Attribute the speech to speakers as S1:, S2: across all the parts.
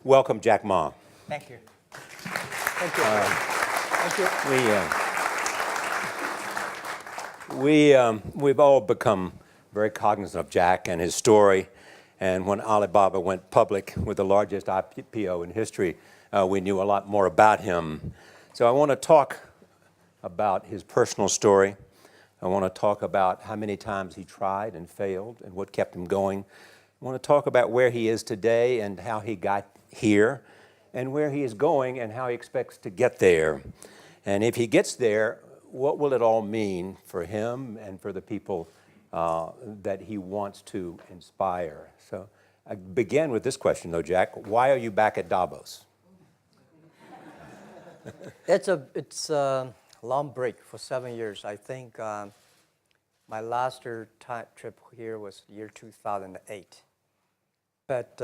S1: welcome Jack Ma.
S2: Thank you. Thank you. Thank you.
S1: We've all become very cognizant of Jack and his story. And when Alibaba went public with the largest IPO in history, we knew a lot more about him. So I want to talk about his personal story. I want to talk about how many times he tried and failed and what kept him going. I want to talk about where he is today and how he got here, and where he is going and how he expects to get there. And if he gets there, what will it all mean for him and for the people that he wants to inspire? So I begin with this question, though, Jack. Why are you back at Davos?
S2: It's a long break for 7 years. I think my last trip here was year 2008. But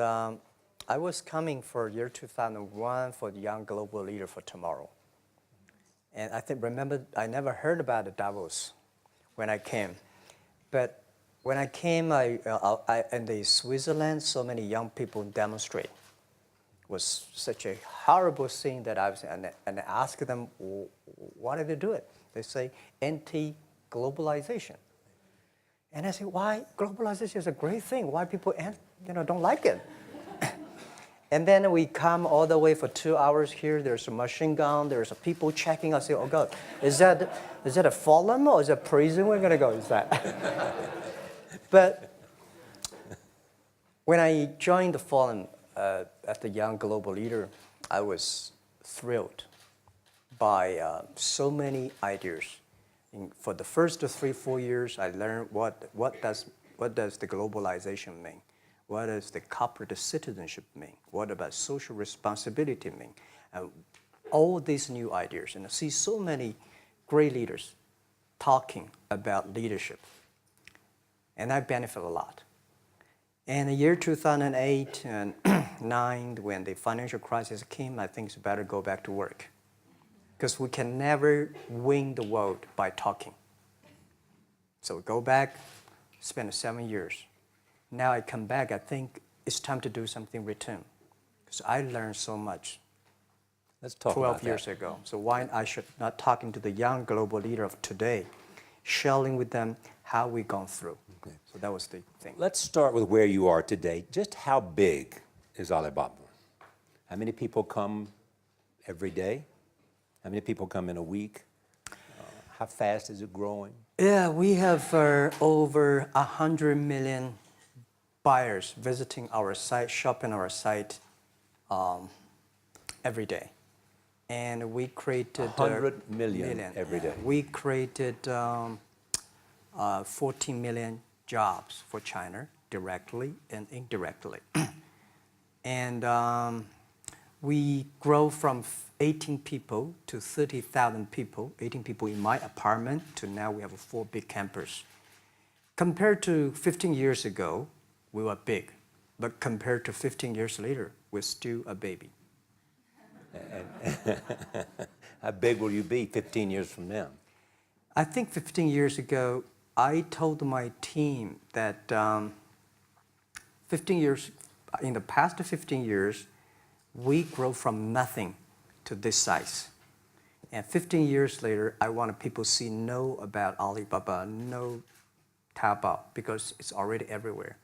S2: I was coming for year 2001 for the Young Global Leader for Tomorrow. And remember, I never heard about the Davos when I came. But when I came, in the Switzerland, so many young people demonstrate. It was such a horrible thing that I was, and I asked them, why did they do it? They say, anti-globalization. And I say, why? Globalization is a great thing. Why people don't like it? And then we come all the way for 2 hours here. There's a machine gun. There's a people checking. I say, oh God, is that a forum or is it a prison we're gonna go? Is that? But when I joined the forum as the Young Global Leader, I was thrilled by so many ideas. For the first 3-4 years, I learned what does the globalization mean? What does the corporate citizenship mean? What about social responsibility mean? All these new ideas, and I see so many great leaders talking about leadership, and I benefit a lot. And the year 2008 and 2009, when the financial crisis came, I think it's better go back to work, because we can never win the world by talking. So go back, spend 7 years. Now I come back, I think it's time to do something return, because I learned so much.
S1: Let's talk
S2: 12 years ago. So why I should not talking to the young global leader of today, sharing with them how we've gone through. Okay. So that was the thing.
S1: Let's start with where you are today. Just how big is Alibaba? How many people come every day? How many people come in a week? How fast is it growing?
S2: Yeah, we have over 100 million buyers visiting our site, shopping our site every day. And we created
S1: 100 million every day.
S2: We created 14 million jobs for China, directly and indirectly. And we grow from 18 people to 30,000 people, 18 people in my apartment, to now we have a 4 big campus. Compared to 15 years ago, we were big, but compared to 15 years later, we're still a baby.
S1: How big will you be 15 years from now?
S2: I think 15 years ago, I told my team that 15 years, in the past 15 years, we grow from nothing to this size. And 15 years later, I want people to know about Alibaba, know Taobao, because it's already everywhere.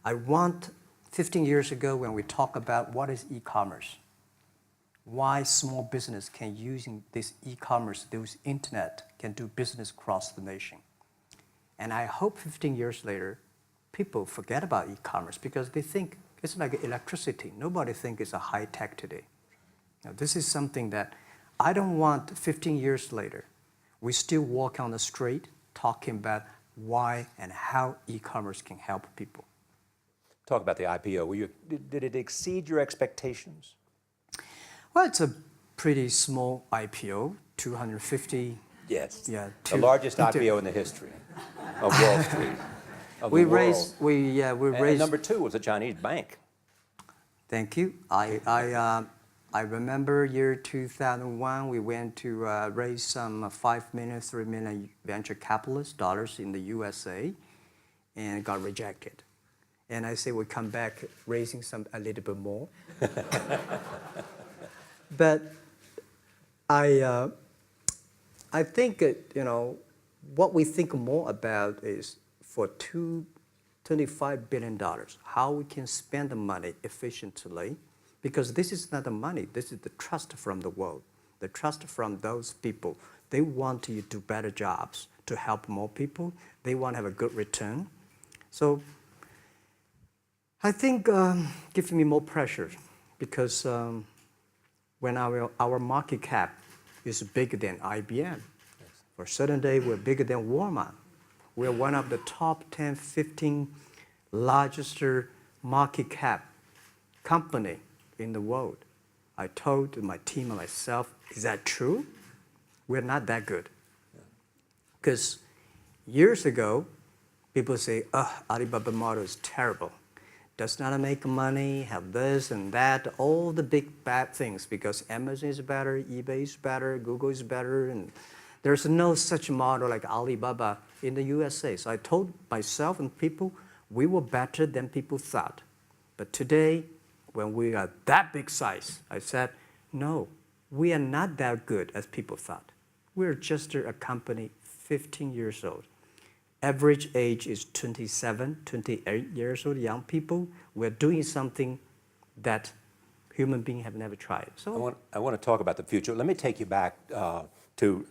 S2: I want 15 years ago when we talk about what is e-commerce, why small business can using this e-commerce, this internet, can do business across the nation. And I hope 15 years later, people forget about e-commerce because they think it's like electricity. Nobody thinks it's a high tech today. Now, this is something that I don't want 15 years later, we still walk on the street talking about why and how e-commerce can help people.
S1: Talk about the IPO. Did it exceed your expectations?
S2: Well, it's a pretty small IPO, 250.
S1: Yes.
S2: Yeah.
S1: The largest IPO in the history of Wall Street.
S2: We raised.
S1: And number 2 was a Chinese bank.
S2: Thank you. I remember year 2001. We went to raise some 5 million, 3 million venture capitalist dollars in the USA, and got rejected. And I say we come back raising a little bit more. But I think, what we think more about is for $25 billion, how we can spend the money efficiently, because this is not the money, this is the trust from the world, the trust from those people. They want you to do better jobs, to help more people. They want to have a good return. So I think gives me more pressure, because when our market cap is bigger than IBM, for a certain day we're bigger than Walmart. We're one of the top 10, 15 largest market cap company in the world. I told my team and myself, is that true? We're not that good. Because years ago, people say, Alibaba model is terrible. Does not make money, have this and that, all the big bad things, because Amazon is better, eBay is better, Google is better, and there's no such model like Alibaba in the USA. So I told myself and people, we were better than people thought. But today, when we are that big size, I said, no, we are not that good as people thought. We're just a company 15 years old. Average age is 27, 28 years old, young people. We're doing something that human beings have never tried. So
S1: I want to talk about the future. Let me take you back to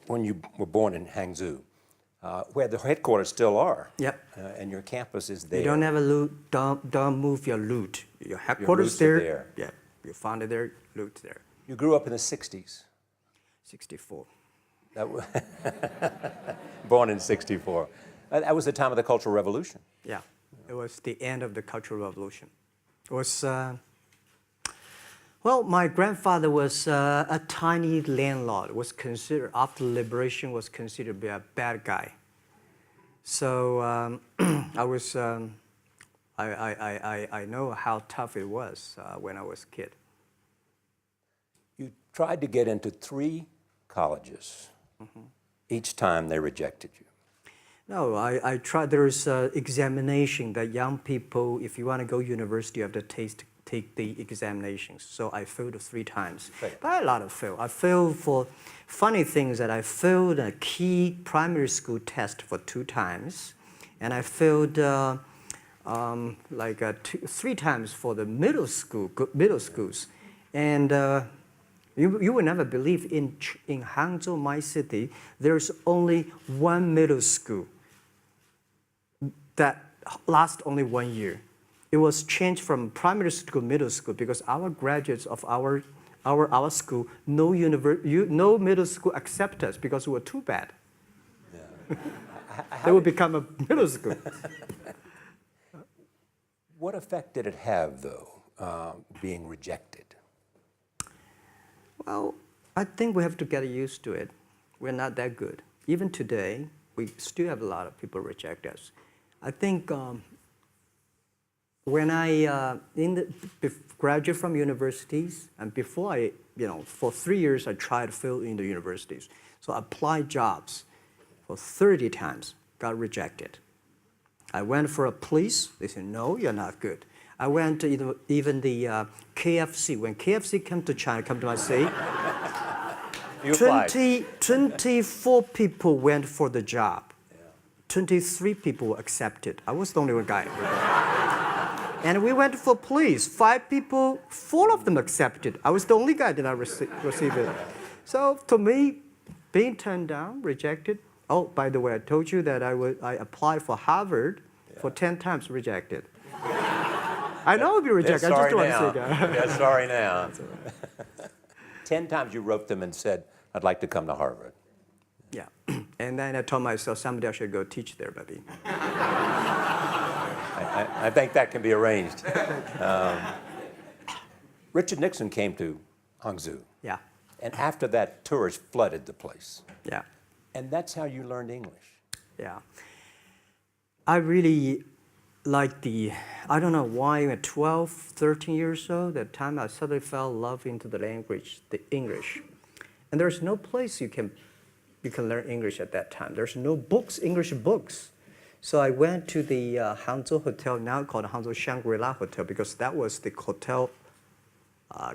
S1: when you were born in Hangzhou, where the headquarters still are.
S2: Yep.
S1: And your campus is there.
S2: You don't have a loot, don't move your loot. Your headquarters
S1: Your roots are
S2: there.
S1: there.
S2: Yeah, you found it there, loot there.
S1: You grew up in the 60s.
S2: 64.
S1: Born in 64. That was the time of the Cultural Revolution.
S2: Yeah, it was the end of the Cultural Revolution. It was, well, my grandfather was a tiny landlord, was considered, after liberation, was considered to be a bad guy. So I know how tough it was when I was a kid.
S1: You tried to get into 3 colleges. Each time they rejected you.
S2: No, I tried. There is an examination that young people, if you want to go university, you have to take the examinations. So I failed 3 times.
S1: Right.
S2: But a lot of fail. I failed for funny things that I failed a key primary school test for 2 times. And I failed 3 times for the middle schools. And you will never believe in Hangzhou, my city, there's only 1 middle school that lasts only 1 year. It was changed from primary school to middle school because our graduates of our school, no middle school accept us because we were too bad. Yeah. They would become a middle school.
S1: What effect did it have, though, being rejected?
S2: Well, I think we have to get used to it. We're not that good. Even today, we still have a lot of people reject us. I think when I graduated from universities, and before I, for 3 years, I tried to fill in the universities. So I applied jobs for 30 times, got rejected. I went for a police, they said, no, you're not good. I went to even the KFC. When KFC came to China, come to my city, 24 people went for the job. 23 people were accepted. I was the only one guy. And we went for police. 5 people, 4 of them accepted. I was the only guy that I received it. So to me, being turned down, rejected. Oh, by the way, I told you that I applied for Harvard for 10 times, rejected. I know I'll be rejected. I just don't want to say that.
S1: They're sorry now. 10 times you wrote them and said, I'd like to come to Harvard.
S2: Yeah. And then I told myself, someday I should go teach there, maybe.
S1: I think that can be arranged. Richard Nixon came to Hangzhou.
S2: Yeah.
S1: And after that, tourists flooded the place.
S2: Yeah.
S1: And that's how you learned English.
S2: Yeah. I really like I don't know why, at 12, 13 years old, that time I suddenly fell in love into the language, the English. And there's no place you can learn English at that time. There's no books, English books. So I went to the Hangzhou Hotel, now called Hangzhou Shangri-La Hotel, because that was the hotel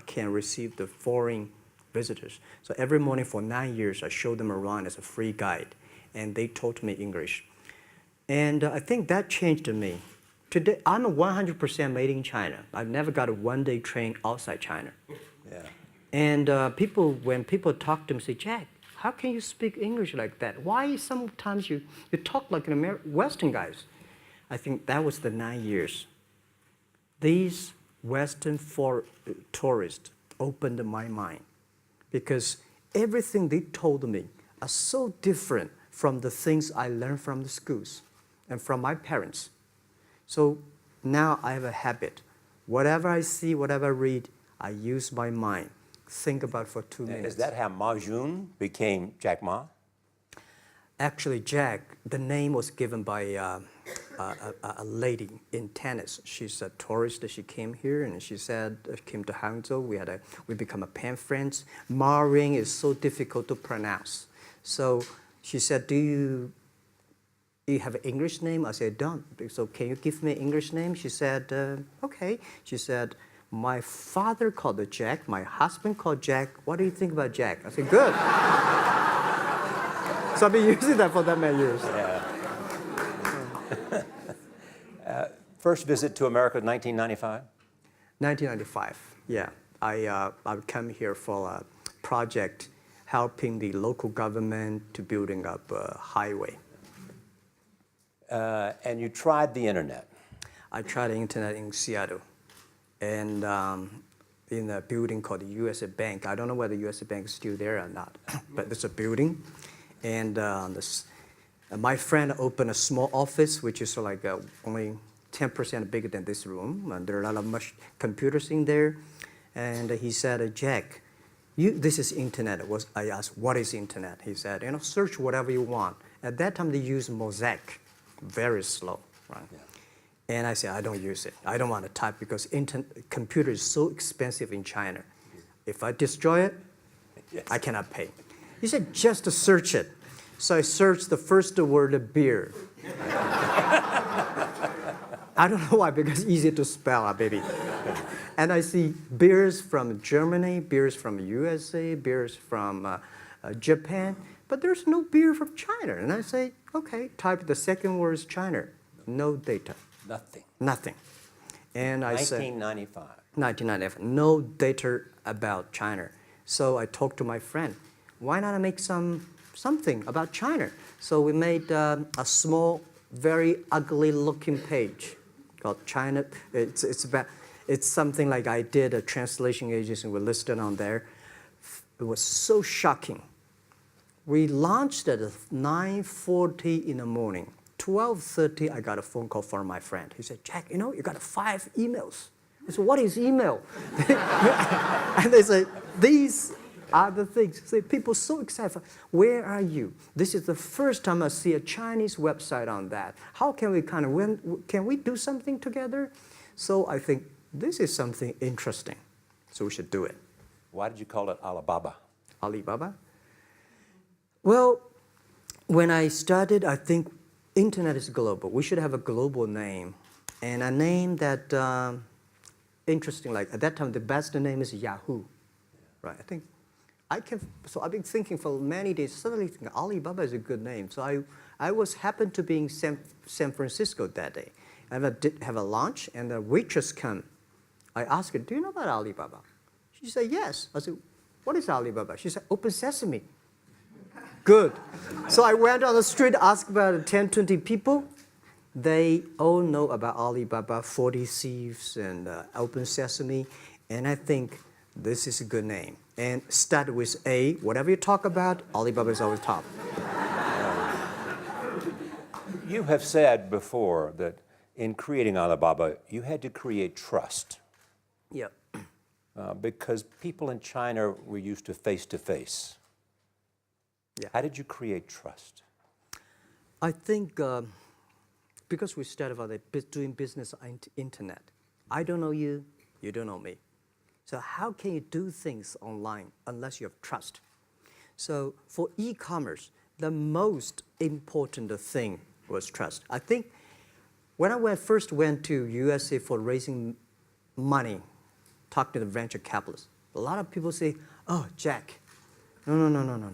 S2: can receive the foreign visitors. So every morning for 9 years, I showed them around as a free guide, and they taught me English. And I think that changed me. Today, I'm 100% made in China. I've never got a one-day train outside China.
S1: Yeah.
S2: And when people talk to me, say, Jack, how can you speak English like that? Why sometimes you talk like an Western guys? I think that was the 9 years. These Western tourists opened my mind because everything they told me are so different from the things I learned from the schools and from my parents. So now I have a habit. Whatever I see, whatever I read, I use my mind. Think about for 2 minutes.
S1: Is that how Ma Jun became Jack Ma?
S2: Actually, Jack, the name was given by a lady in tennis. She's a tourist. She came here and she said, came to Hangzhou. We become a pen friends. Ma Ring is so difficult to pronounce. So she said, do you have an English name? I said, don't. So can you give me an English name? She said, okay. She said, my father called it Jack. My husband called Jack. What do you think about Jack? I said, good. So I've been using that for that many years.
S1: Yeah. First visit to America, 1995?
S2: 1995, yeah. I would come here for a project helping the local government to building up a highway.
S1: And you tried the internet.
S2: I tried the internet in Seattle. And in a building called the USA Bank. I don't know whether the USA Bank is still there or not, but it's a building. And my friend opened a small office, which is like only 10% bigger than this room. And there are a lot of computers in there. And he said, Jack, this is internet. I asked, what is internet? He said, search whatever you want. At that time, they used Mosaic, very slow, right? Yeah. And I said, I don't use it. I don't want to type because computer is so expensive in China. If I destroy it, yes, I cannot pay. He said, just to search it. So I searched the first word, beer. I don't know why, because it's easy to spell, baby. And I see beers from Germany, beers from USA, beers from Japan, but there's no beer from China. And I say, okay, type the second word is China. No data.
S1: Nothing.
S2: Nothing. And I said,
S1: 1995.
S2: 1995, no data about China. So I talked to my friend, why not make something about China? So we made a small, very ugly looking page called China. It's something like I did a translation agency, we listed on there. It was so shocking. We launched at 9:40 in the morning. 12:30, I got a phone call from my friend. He said, Jack, you got 5 emails. I said, what is email? And they say, these are the things. So people so excited. Where are you? This is the first time I see a Chinese website on that. How can we can we do something together? So I think this is something interesting. So we should do it.
S1: Why did you call it Alibaba?
S2: Alibaba? Well, when I started, I think internet is global. We should have a global name. And a name that, interesting, like at that time, the best name is Yahoo. Right, so I've been thinking for many days, suddenly think Alibaba is a good name. So I happened to be in San Francisco that day. I did have a lunch, and the waitress came. I asked her, do you know about Alibaba? She said, yes. I said, what is Alibaba? She said, Open Sesame. Good. So I went on the street, asked about 10, 20 people. They all know about Alibaba, 40 Thieves, and Open Sesame. And I think this is a good name. And start with A. Whatever you talk about, Alibaba is always top.
S1: You have said before that in creating Alibaba, you had to create trust.
S2: Yep.
S1: Because people in China were used to face-to-face.
S2: Yeah.
S1: How did you create trust?
S2: I think because we started about doing business on internet. I don't know you, you don't know me. So how can you do things online unless you have trust? So for e-commerce, the most important thing was trust. I think when I first went to USA for raising money, talk to the venture capitalists, a lot of people say, oh, Jack, no.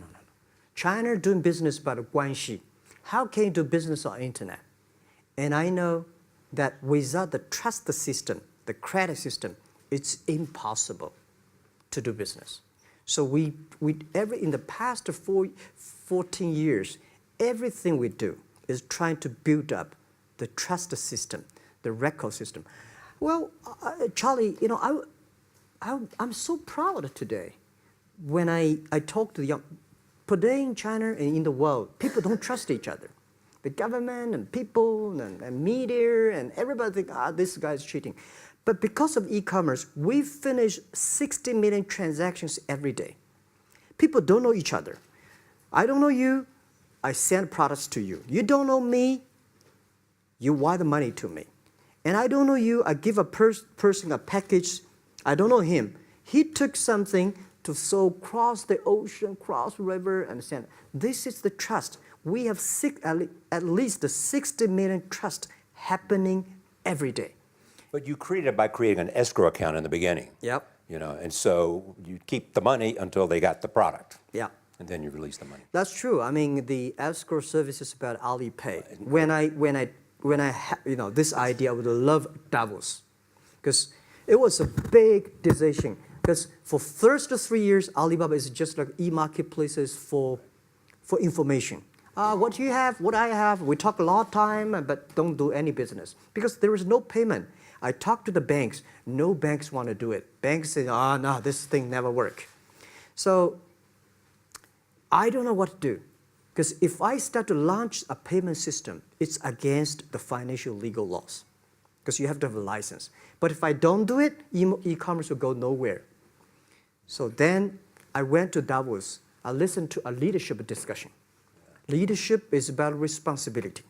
S2: China doing business by the guanxi. How can you do business on internet? And I know that without the trust system, the credit system, it's impossible to do business. So in the past 14 years, everything we do is trying to build up the trust system, the record system. Well, Charlie, I'm so proud today when I talk to the young. Today in China and in the world, people don't trust each other. The government and people and media and everybody think, this guy's cheating. But because of e-commerce, we finish 60 million transactions every day. People don't know each other. I don't know you, I send products to you. You don't know me, you wire the money to me. And I don't know you, I give a person a package, I don't know him. He took something to cross the ocean, cross the river, and send. This is the trust. We have at least 60 million trust happening every day.
S1: But you created it by creating an escrow account in the beginning.
S2: Yep.
S1: And so you keep the money until they got the product.
S2: Yeah.
S1: And then you release the money.
S2: That's true. I mean, the escrow service is about Alipay. When I had, this idea, I would love Davos, because it was a big decision. Because for first 3 years, Alibaba is just like e-marketplaces for information. What do you have? What I have? We talk a lot of time, but don't do any business because there is no payment. I talk to the banks. No banks want to do it. Banks say, no, this thing never work. So I don't know what to do. Because if I start to launch a payment system, it's against the financial legal laws. Because you have to have a license. But if I don't do it, e-commerce will go nowhere. So then I went to Davos. I listened to a leadership discussion. Leadership is about responsibility.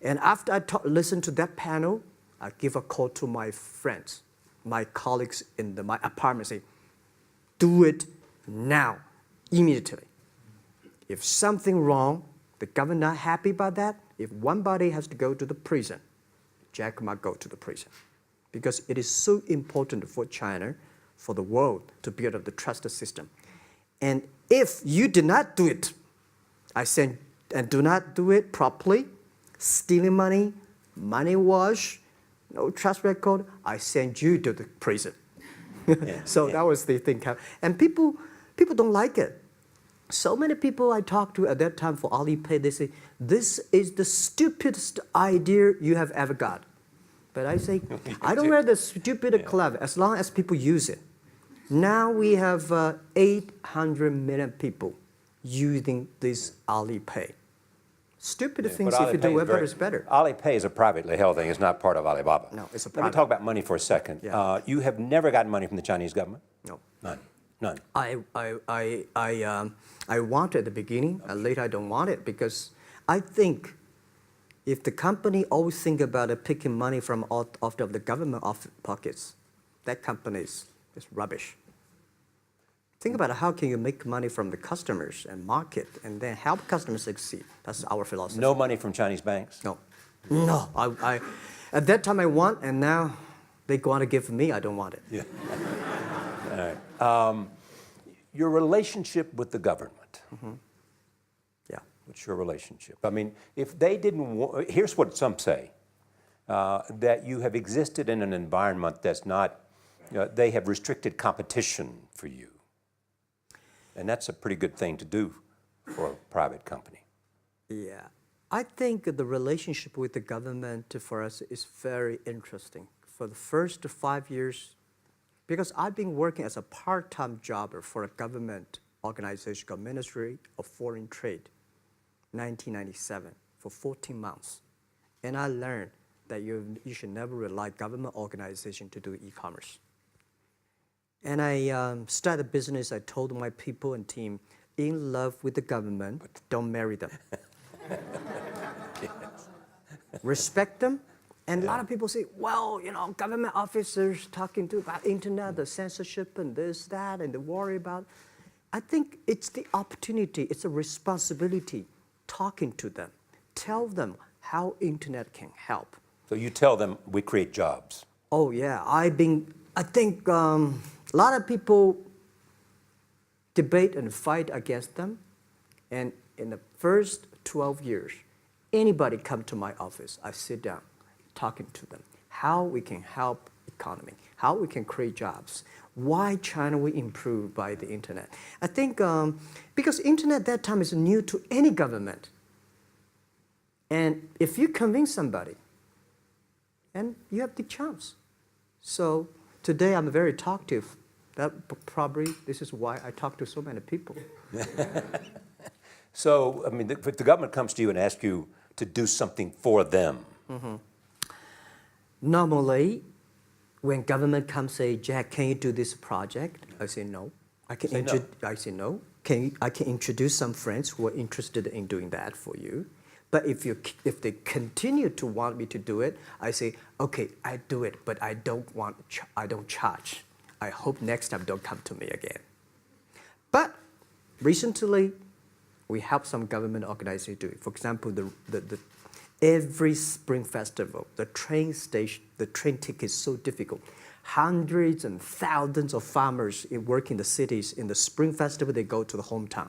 S2: And after I listened to that panel, I give a call to my friends, my colleagues in my apartment, say, do it now, immediately. If something wrong, the government not happy about that, if one body has to go to the prison, Jack Ma go to the prison. Because it is so important for China, for the world, to build up the trust system. And if you did not do it, I said, and do not do it properly, stealing money, money wash, no trust record, I send you to the prison. So that was the thing. And people don't like it. So many people I talked to at that time for Alipay, they say, this is the stupidest idea you have ever got. But I say, I don't wear the stupid clever as long as people use it. Now we have 800 million people using this Alipay. Stupid things, if you do it, is better.
S1: Alipay is a privately held thing. It's not part of Alibaba.
S2: No, it's a
S1: private. Let me talk about money for a second.
S2: Yeah.
S1: You have never gotten money from the Chinese government?
S2: No.
S1: None.
S2: I want it at the beginning, and later I don't want it, because I think if the company always think about picking money from out of the government pockets, that company is rubbish. Think about how can you make money from the customers and market and then help customers succeed. That's our philosophy.
S1: No money from Chinese banks?
S2: No. No. I at that time I want, and now they want to give me, I don't want it.
S1: Yeah. All right. Your relationship with the government.
S2: Mm-hmm. Yeah.
S1: What's your relationship? I mean, if they didn't, here's what some say, that you have existed in an environment that's not, they have restricted competition for you. And that's a pretty good thing to do for a private company.
S2: Yeah. I think the relationship with the government for us is very interesting. For the first 5 years, because I've been working as a part-time jobber for a government organization called Ministry of Foreign Trade, 1997, for 14 months. And I learned that you should never rely on government organization to do e-commerce. And I started a business. I told my people and team, in love with the government, but don't marry them. Respect them. And a lot of people say, well, government officers talking about internet, the censorship and this, that, and they worry about. I think it's the opportunity, it's a responsibility talking to them, tell them how internet can help.
S1: So you tell them we create jobs.
S2: Oh yeah, I think a lot of people debate and fight against them. And in the first 12 years, anybody come to my office, I sit down talking to them, how we can help economy, how we can create jobs, why China will improve by the internet. I think because internet that time is new to any government. And if you convince somebody, and you have the chance. So today I'm very talkative. That probably this is why I talk to so many people.
S1: So, I mean, if the government comes to you and asks you to do something for them.
S2: Normally, when government comes say, Jack, can you do this project? I say no. I say no. I can introduce some friends who are interested in doing that for you. But if they continue to want me to do it, I say, okay, I do it, but I don't charge. I hope next time don't come to me again. But recently, we help some government organizations do it. For example, every Spring Festival, the train ticket is so difficult. Hundreds and thousands of farmers work in the cities. In the Spring Festival, they go to the hometown.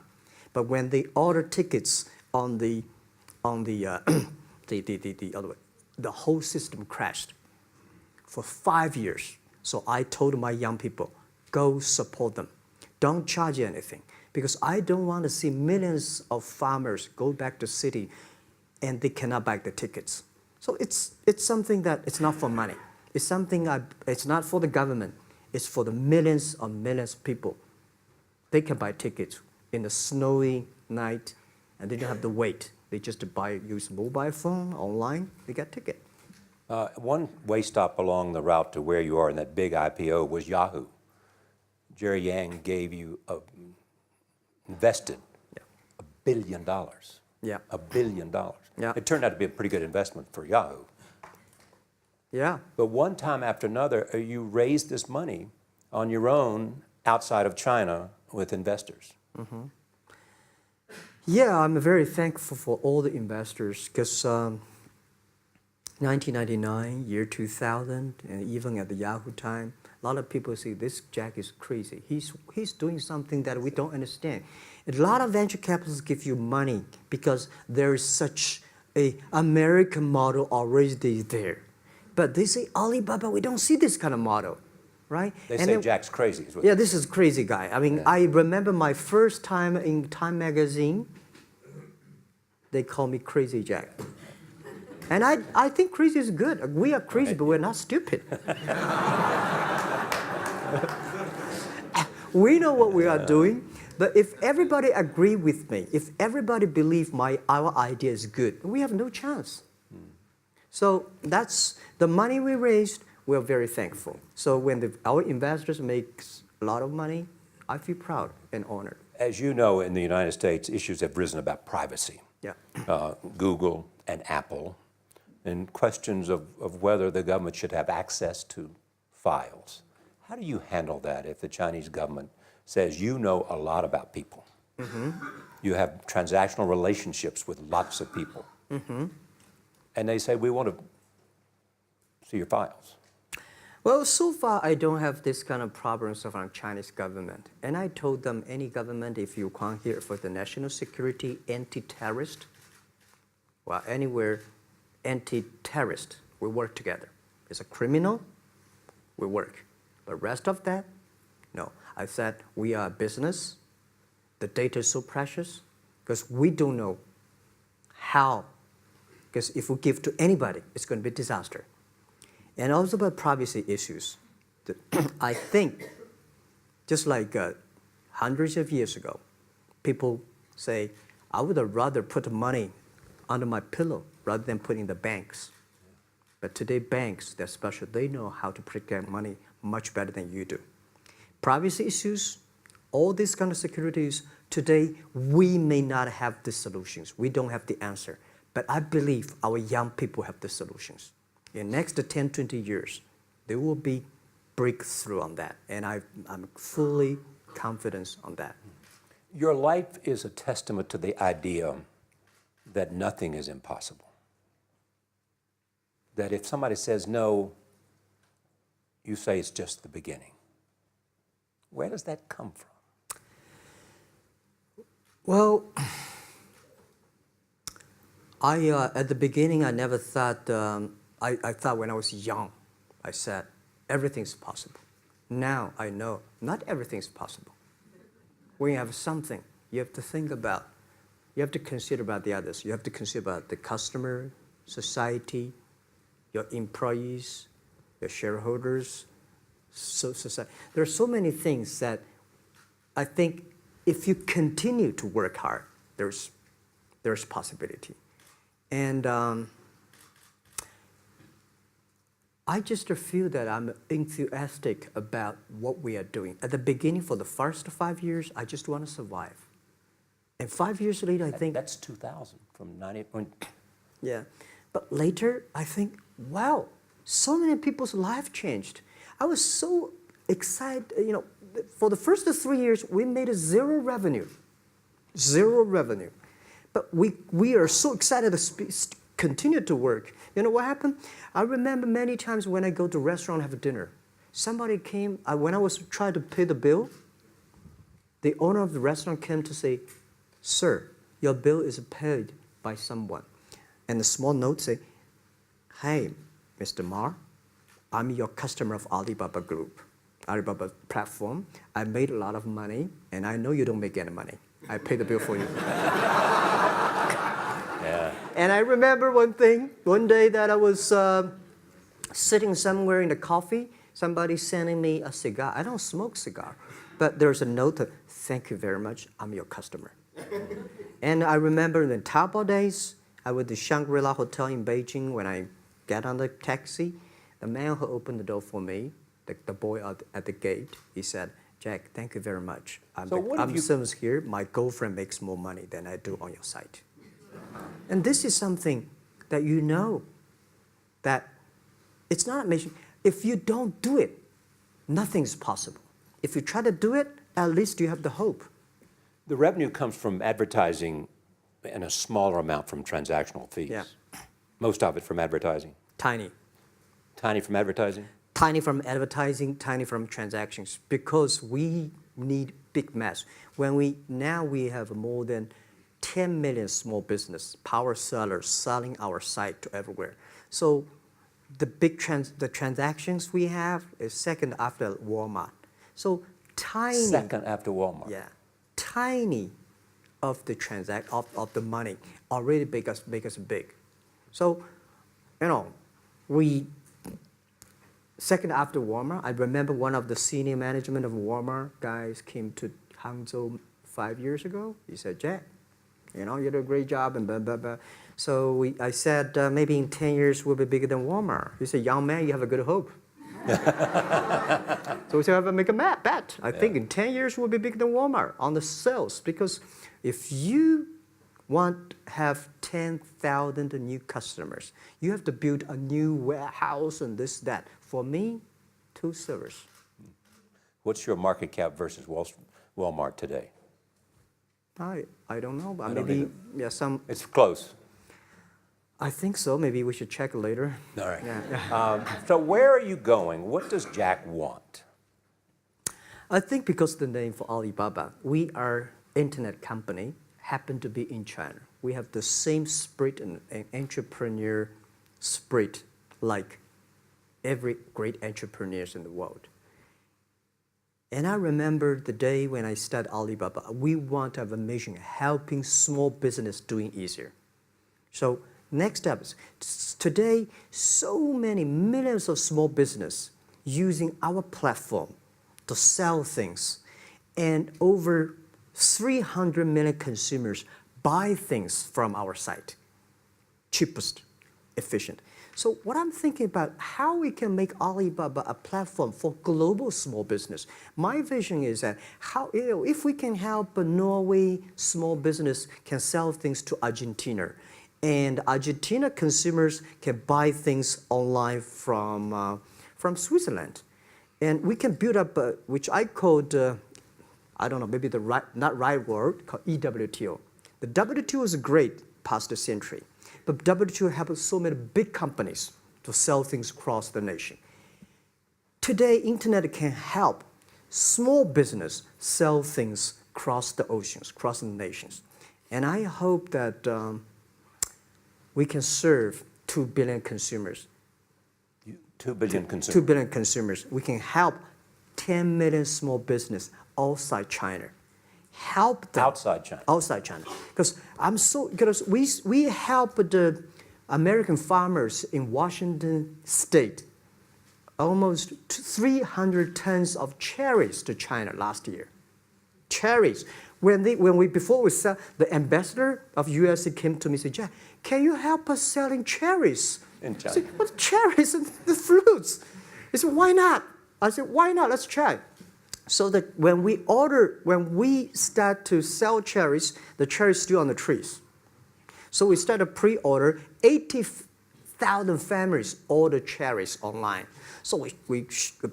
S2: But when they order tickets on the whole system crashed for 5 years. So I told my young people, go support them. Don't charge anything. Because I don't want to see millions of farmers go back to city and they cannot buy the tickets. So it's something that it's not for money. It's something it's not for the government. It's for the millions of people. They can buy tickets in the snowy night and they don't have to wait. They just use mobile phone, online, they get ticket.
S1: One way stop along the route to where you are in that big IPO was Yahoo. Jerry Yang gave you invested $1 billion.
S2: Yeah.
S1: $1 billion.
S2: Yeah.
S1: It turned out to be a pretty good investment for Yahoo.
S2: Yeah.
S1: But one time after another, you raised this money on your own outside of China with investors.
S2: Yeah, I'm very thankful for all the investors because 1999, year 2000, and even at the Yahoo time, a lot of people say this Jack is crazy. He's doing something that we don't understand. A lot of venture capitalists give you money because there is such a American model already there. But they say, Alibaba, we don't see this kind of model, right?
S1: They say Jack's crazy. Is what
S2: yeah, this is crazy guy. I mean, I remember my first time in Time magazine, they call me Crazy Jack. And I think crazy is good. We are crazy, but we're not stupid. We know what we are doing, but if everybody agree with me, if everybody believe our idea is good, we have no chance. So that's the money we raised. We're very thankful. So when our investors make a lot of money, I feel proud and honored.
S1: As you know, in the United States, issues have risen about privacy.
S2: Yeah.
S1: Google and Apple, and questions of whether the government should have access to files. How do you handle that if the Chinese government says you know a lot about people? You have transactional relationships with lots of people. And they say, we want to see your files.
S2: Well, so far I don't have this kind of problems from Chinese government. And I told them, any government, if you come here for the national security, anti-terrorist, well, anywhere, anti-terrorist, we work together. It's a criminal, we work. But rest of that, no. I said, we are a business. The data is so precious because we don't know how. Because if we give to anybody, it's going to be a disaster. And also about privacy issues. I think, just like hundreds of years ago, people say, I would rather put money under my pillow rather than put in the banks. But today, banks, they're special. They know how to protect money much better than you do. Privacy issues, all these kind of securities, today, we may not have the solutions. We don't have the answer. But I believe our young people have the solutions. In the next 10, 20 years, there will be breakthrough on that. And I'm fully confident on that.
S1: Your life is a testament to the idea that nothing is impossible. That if somebody says no, you say it's just the beginning. Where does that come from?
S2: Well, at the beginning, I never thought, I thought when I was young, I said, everything's possible. Now I know not everything's possible. When you have something, you have to think about, you have to consider about the others. You have to consider about the customer, society, your employees, your shareholders, society. There are so many things that I think if you continue to work hard, there's possibility. And I just feel that I'm enthusiastic about what we are doing. At the beginning, for the first 5 years, I just want to survive. And 5 years later, I think...
S1: That's 2000, from 98.
S2: Yeah. But later, I think, wow, so many people's life changed. I was so excited, you know, for the first 3 years, we made zero revenue. Zero revenue. But we are so excited to continue to work. You know what happened? I remember many times when I go to a restaurant and have dinner, somebody came, when I was trying to pay the bill, the owner of the restaurant came to say, "Sir, your bill is paid by someone." And the small note say, "Hey, Mr. Ma, I'm your customer of Alibaba Group, Alibaba platform. I made a lot of money, and I know you don't make any money. I pay the bill for you."
S1: Yeah.
S2: And I remember one day that I was sitting somewhere in the coffee, somebody sending me a cigar. I don't smoke cigar, but there's a note, "Thank you very much, I'm your customer." And I remember in the Taobao days, I was at the Shangri-La Hotel in Beijing. When I get on the taxi, the man who opened the door for me, the boy at the gate, he said, "Jack, thank you very much. I'm service here. My girlfriend makes more money than I do on your site." And this is something that you know that it's not amazing. If you don't do it, nothing's possible. If you try to do it, at least you have the hope.
S1: The revenue comes from advertising and a smaller amount from transactional fees.
S2: Yeah.
S1: Most of it from advertising.
S2: Tiny.
S1: Tiny from advertising?
S2: Tiny from advertising, tiny from transactions, because we need big mass. Now we have more than 10 million small business power sellers selling our site to everywhere. So the transactions we have is second after Walmart. So tiny.
S1: Second after Walmart.
S2: Yeah, tiny of the of the money already make us big. So, you know, second after Walmart, I remember one of the senior management of Walmart guys came to Hangzhou 5 years ago. He said, "Jack, you know, you did a great job," and blah, blah, blah. So I said, "Maybe in 10 years we'll be bigger than Walmart." He said, "Young man, you have a good hope." So we said, "Make a bet. I think in 10 years we'll be bigger than Walmart on the sales." Because if you want to have 10,000 new customers, you have to build a new warehouse and this, that. For me, 2 servers.
S1: What's your market cap versus Walmart today?
S2: I don't know, but
S1: I don't
S2: maybe
S1: either.
S2: some.
S1: It's close.
S2: I think so. Maybe we should check later.
S1: All right.
S2: Yeah.
S1: So where are you going? What does Jack want?
S2: I think because of the name for Alibaba, we are internet company, happen to be in China. We have the same spirit and entrepreneur spirit like every great entrepreneurs in the world. And I remember the day when I started Alibaba, we want to have a mission helping small business doing easier. So next step is today, so many millions of small business using our platform to sell things, and over 300 million consumers buy things from our site. Cheapest, efficient. So what I'm thinking about, how we can make Alibaba a platform for global small business. My vision is that if we can help a Norway small business can sell things to Argentina, and Argentina consumers can buy things online from Switzerland. And we can build up, which I called, I don't know, maybe not right word, called EWTO. The WTO is great, past century. But WTO helps so many big companies to sell things across the nation. Today, internet can help small business sell things across the oceans, across the nations. And I hope that we can serve 2 billion consumers.
S1: 2 billion consumers.
S2: 2 billion consumers. We can help 10 million small business outside China. Help them.
S1: Outside China.
S2: Outside China. Because we help the American farmers in Washington State almost 300 tons of cherries to China last year. Cherries. Before we sell, the ambassador of USA came to me and said, Jack, can you help us selling cherries?
S1: In China.
S2: I said, what cherries and the fruits? He said, why not? I said, why not? Let's try. So that when we start to sell cherries, the cherries still on the trees. So we start a pre-order, 80,000 families order cherries online. So we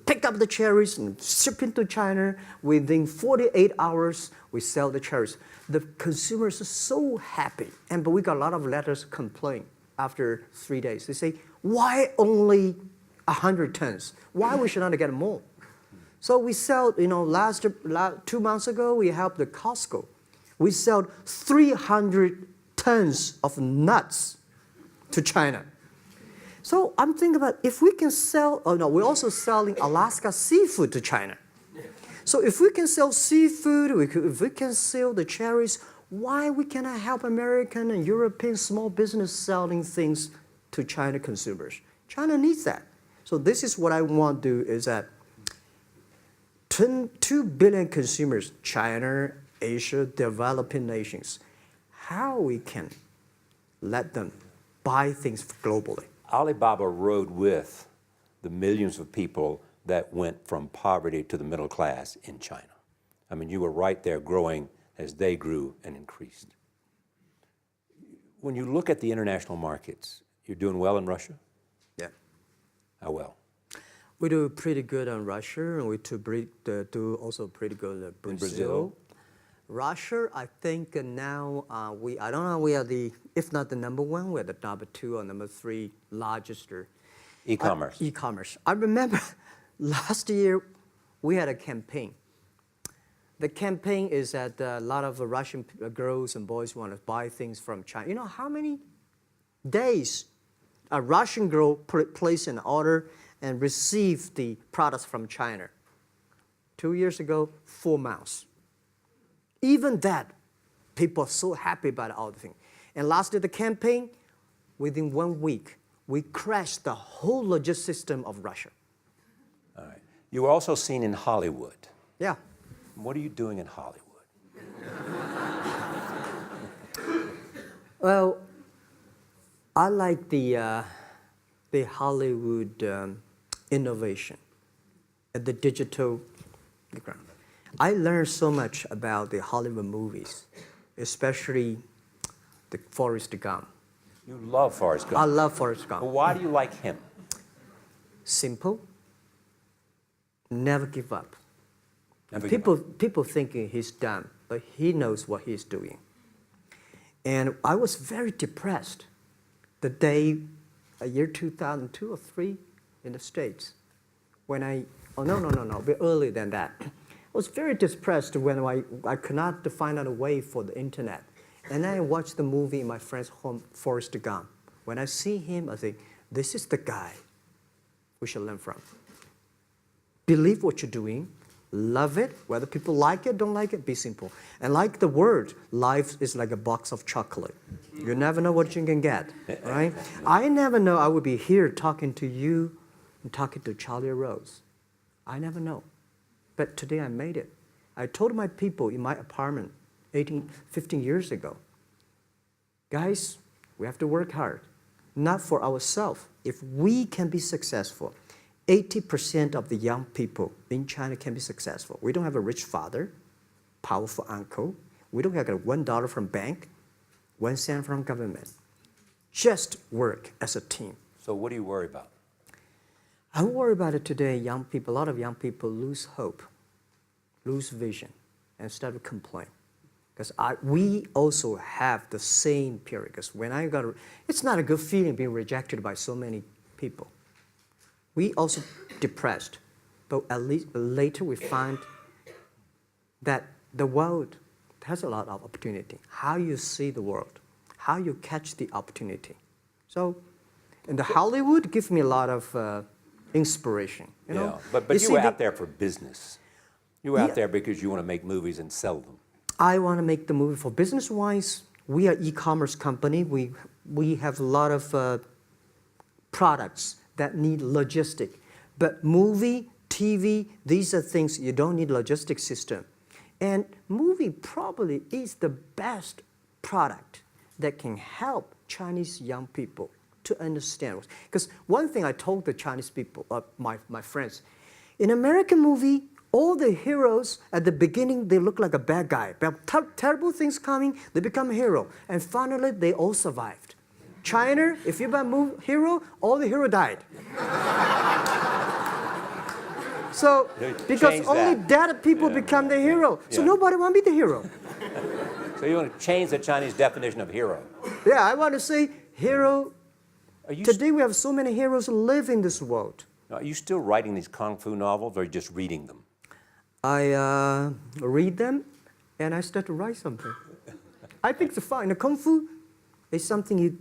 S2: pick up the cherries and ship into China. Within 48 hours, we sell the cherries. The consumers are so happy. But we got a lot of letters complaint after 3 days. They say, why only 100 tons? Why we should not get more? So we sell, 2 months ago, we helped the Costco. We sold 300 tons of nuts to China. So I'm thinking about if we can sell, we're also selling Alaska seafood to China. So if we can sell seafood, if we can sell the cherries, why we cannot help American and European small business selling things to China consumers? China needs that. So this is what I want to do is that 2 billion consumers, China, Asia, developing nations, how we can let them buy things globally.
S1: Alibaba rode with the millions of people that went from poverty to the middle class in China. I mean, you were right there growing as they grew and increased. When you look at the international markets, you're doing well in Russia?
S2: Yeah.
S1: How well?
S2: We do pretty good in Russia, and we do also pretty good in Brazil.
S1: In Brazil?
S2: Russia, I think now I don't know, we are if not the number 1, we're the number 2 or number 3 largest.
S1: E-commerce.
S2: E-commerce. I remember last year we had a campaign. The campaign is that a lot of Russian girls and boys want to buy things from China. You know how many days a Russian girl placed an order and received the products from China? 2 years ago, 4 months. Even that, people are so happy about all the thing. And last year, the campaign, within 1 week, we crashed the whole logistics system of Russia.
S1: All right. You were also seen in Hollywood.
S2: Yeah.
S1: What are you doing in Hollywood?
S2: Well, I like the Hollywood innovation at the digital background. I learned so much about the Hollywood movies, especially the Forrest Gump.
S1: You love Forrest Gump.
S2: I love Forrest Gump.
S1: Well, why do you like him?
S2: Simple. Never give up.
S1: Never give up.
S2: People thinking he's dumb, but he knows what he's doing. And I was very depressed the day, year 2002 or 3 in the States, when a bit earlier than that. I was very depressed when I could not find out a way for the internet. And then I watched the movie in my friend's home, Forrest Gump. When I see him, I think, this is the guy we should learn from. Believe what you're doing, love it, whether people like it, don't like it, be simple. And like the word, life is like a box of chocolate. You never know what you can get, right? I never know I would be here talking to you and talking to Charlie Rose. I never know. But today I made it. I told my people in my apartment 15 years ago, guys, we have to work hard, not for ourselves. If we can be successful, 80% of the young people in China can be successful. We don't have a rich father, powerful uncle. We don't have $1 from bank, 1 cent from government. Just work as a team.
S1: So what do you worry about?
S2: I worry about it today. Young people, a lot of young people lose hope, lose vision, and start to complain. Because we also have the same period. Because when it's not a good feeling being rejected by so many people. We also depressed, but at least later we find that the world has a lot of opportunity. How you see the world, how you catch the opportunity. So, in the Hollywood gives me a lot of inspiration. You know?
S1: But you were out there for business. You were out there because you want to make movies and sell them.
S2: I want to make the movie for business-wise. We are e-commerce company. We have a lot of products that need logistic. But movie, TV, these are things you don't need logistic system. And movie probably is the best product that can help Chinese young people to understand. Because one thing I told the Chinese people, my friends, in American movie, all the heroes at the beginning, they look like a bad guy. Terrible things coming, they become a hero. And finally, they all survived. China, if you're a hero, all the hero died. So, because only dead people become the hero. So nobody want to be the hero.
S1: So you want to change the Chinese definition of hero?
S2: Yeah, I want to say hero. Today we have so many heroes live in this world.
S1: Are you still writing these kung fu novels, or are you just reading them?
S2: I read them, and I start to write something. I think it's fun. The kung fu is something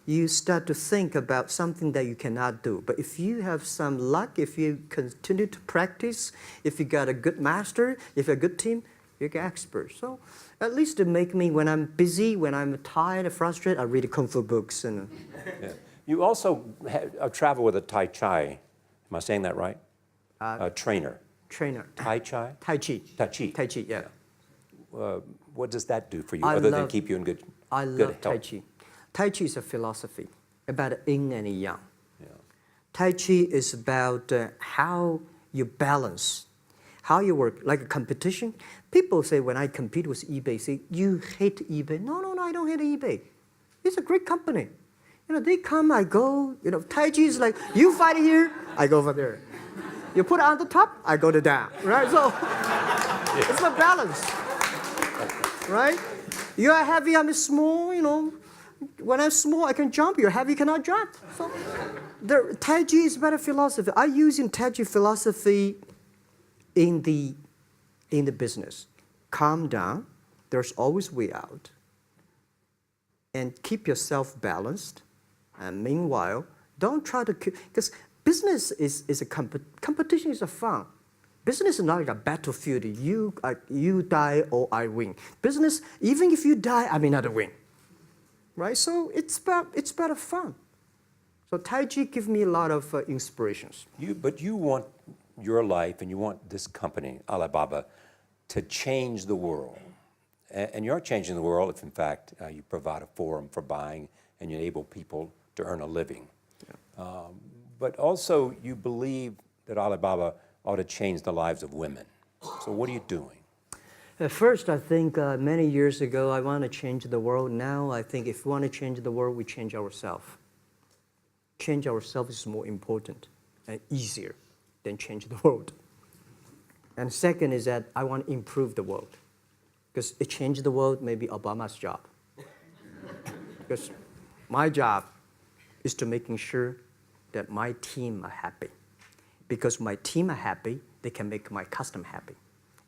S2: you start to think about something that you cannot do. But if you have some luck, if you continue to practice, if you got a good master, if you're a good team, you get expert. So at least to make me, when I'm busy, when I'm tired or frustrated, I read kung fu books. And
S1: You also travel with a Tai Chi. Am I saying that right? Trainer. Tai Chi?
S2: Tai Chi.
S1: Tai Chi.
S2: Tai Chi, yeah.
S1: What does that do for you, other than keep you in good health?
S2: I love Tai Chi. Tai Chi is a philosophy about yin and yang. Yeah. Tai Chi is about how you balance, how you work, like a competition. People say when I compete with eBay, say, you hate eBay. No, I don't hate eBay. It's a great company. You know, they come, I go. You know, Tai Chi is like, you fight here, I go over there. You put it on the top, I go to down, right? So it's a balance, right? You are heavy, I'm small, you know. When I'm small, I can jump. You're heavy, you cannot jump. So the Tai Chi is better philosophy. I use in Tai Chi philosophy in the business. Calm down. There's always way out. And keep yourself balanced. And meanwhile, don't try to keep, because business is a competition is a fun. Business is not like a battlefield. You die or I win. Business, even if you die, I may not win. Right? So it's better fun. So Tai Chi gives me a lot of inspirations.
S1: But you want your life and you want this company, Alibaba, to change the world. And you're changing the world if, in fact, you provide a forum for buying and you enable people to earn a living. Yeah. But also, you believe that Alibaba ought to change the lives of women. So what are you doing?
S2: At first, I think many years ago, I want to change the world. Now, I think if we want to change the world, we change ourselves. Change ourselves is more important and easier than change the world. And second is that I want to improve the world. Because it changed the world may be Obama's job. Because my job is to making sure that my team are happy. Because my team are happy, they can make my customer happy.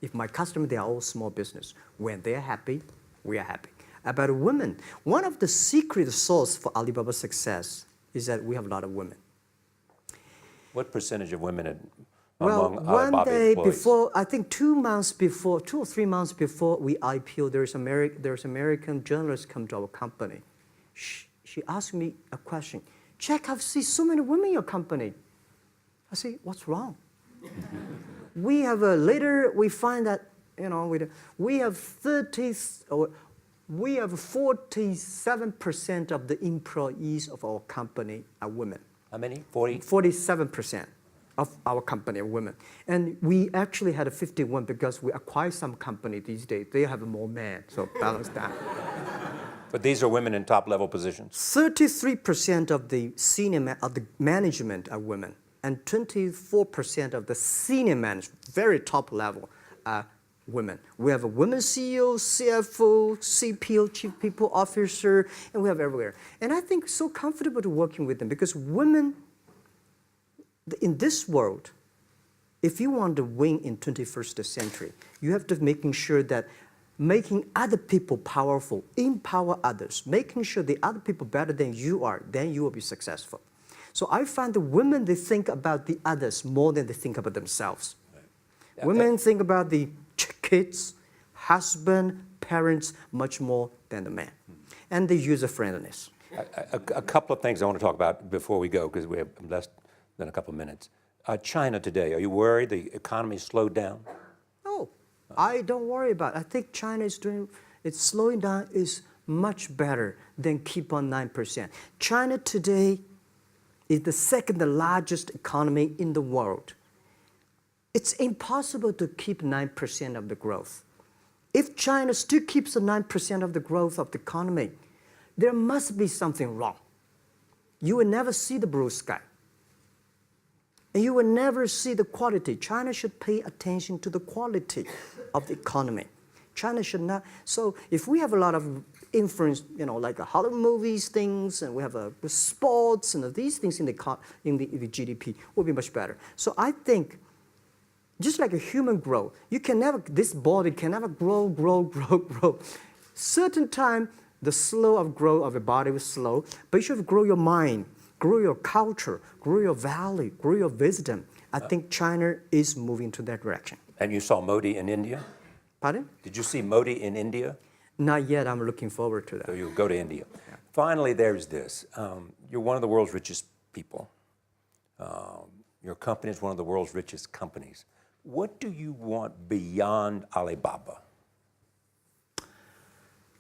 S2: If my customer, they are all small business. When they're happy, we are happy. About women, one of the secret source for Alibaba's success is that we have a lot of women.
S1: What percentage of women
S2: one
S1: among Alibaba
S2: day
S1: employees?
S2: before, I think 2 or 3 months before we IPO, there's American journalist come to our company. She asked me a question. Jack, I've seen so many women in your company. I say, what's wrong? We have later we find that we have 47% of the employees of our company are women.
S1: How many? 40?
S2: 47% of our company are women. And we actually had a 51 because we acquired some company these days. They have more men, so balance that.
S1: But these are women in top-level positions?
S2: 33% of the of the management are women. And 24% of the senior management, very top level, are women. We have a women CEO, CFO, CPO, Chief People Officer, and we have everywhere. And I think so comfortable to working with them because women, in this world, if you want to win in 21st century, you have to making sure that making other people powerful, empower others, making sure the other people better than you are, then you will be successful. So I find the women, they think about the others more than they think about themselves. Right. Yeah, women think about the kids, husband, parents, much more than the man. And the user-friendliness.
S1: A couple of things I want to talk about before we go, because we have less than a couple of minutes. China today, are you worried the economy slowed down?
S2: No, I don't worry about it. I think China is doing, it's slowing down is much better than keep on 9%. China today is the second largest economy in the world. It's impossible to keep 9% of the growth. If China still keeps the 9% of the growth of the economy, there must be something wrong. You will never see the blue sky. And you will never see the quality. China should pay attention to the quality of the economy. China should not. So if we have a lot of influence, like Hollywood movies, things, and we have sports and these things in the GDP, will be much better. So I think, just like a human growth, this body can never grow. Certain time, the slow of growth of a body is slow, but you should grow your mind, grow your culture, grow your value, grow your wisdom. I think China is moving to that direction.
S1: And you saw Modi in India?
S2: Pardon?
S1: Did you see Modi in India?
S2: Not yet. I'm looking forward to that.
S1: So you'll go to India.
S2: Yeah.
S1: Finally, there's this. You're one of the world's richest people. Your company is one of the world's richest companies. What do you want beyond Alibaba?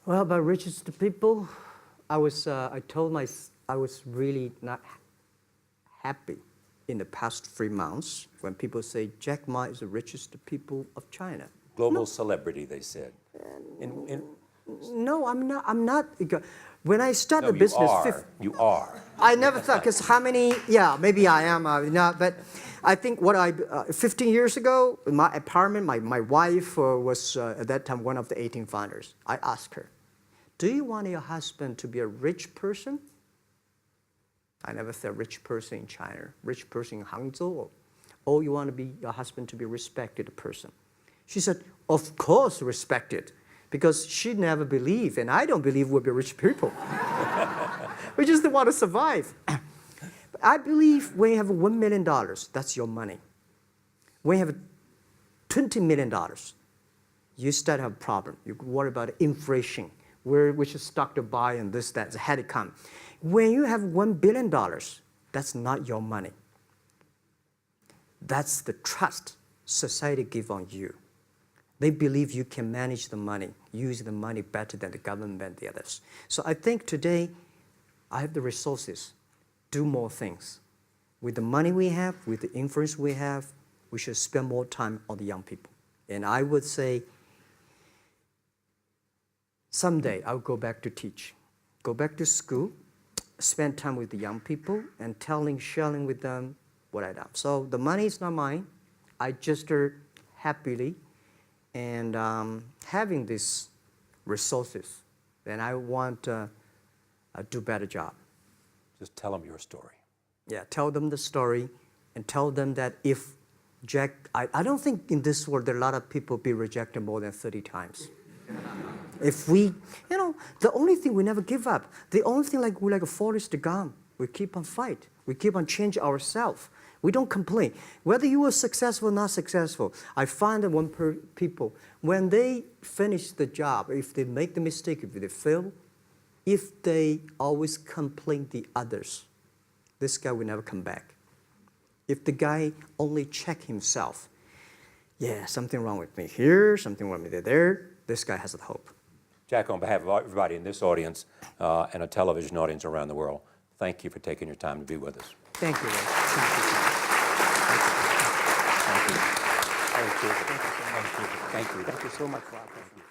S2: Well, about richest people, I was really not happy in the past 3 months when people say Jack Ma is the richest people of China.
S1: Global celebrity, they said.
S2: No, I'm not. When I started the business,
S1: you are.
S2: I never thought, because how many? Yeah, maybe I am. Not, but I think 15 years ago, in my apartment, my wife was at that time one of the 18 founders. I asked her, "Do you want your husband to be a rich person?" I never said rich person in China, rich person in Hangzhou, or you want your husband to be a respected person. She said, "Of course, respected." Because she never believed, and I don't believe we'll be rich people. We just want to survive. But I believe when you have $1 million, that's your money. When you have $20 million, you start to have a problem. You worry about inflation, which stock to buy and this, that, had to come. When you have $1 billion, that's not your money. That's the trust society gives on you. They believe you can manage the money, use the money better than the government and the others. So I think today, I have the resources, do more things. With the money we have, with the influence we have, we should spend more time on the young people. And I would say, someday I'll go back to teach, go back to school, spend time with the young people, and sharing with them what I've done. So the money is not mine. I just happily and having these resources, then I want to do a better job.
S1: Just tell them your story.
S2: Yeah, tell them the story and tell them that if Jack, I don't think in this world there are a lot of people be rejected more than 30 times. If we, the only thing we never give up, the only thing we're like a Forrest Gump, we keep on fight. We keep on change ourselves. We don't complain. Whether you were successful or not successful, I find that people, when they finish the job, if they make the mistake, if they fail, if they always complain the others, this guy will never come back. If the guy only check himself, yeah, something wrong with me here, something wrong with me there, this guy has a hope.
S1: Jack, on behalf of everybody in this audience and a television audience around the world, thank you for taking your time to be with us.
S2: Thank you.
S1: Thank you. Thank you. Thank you. Thank you so much, Rob. Thank you.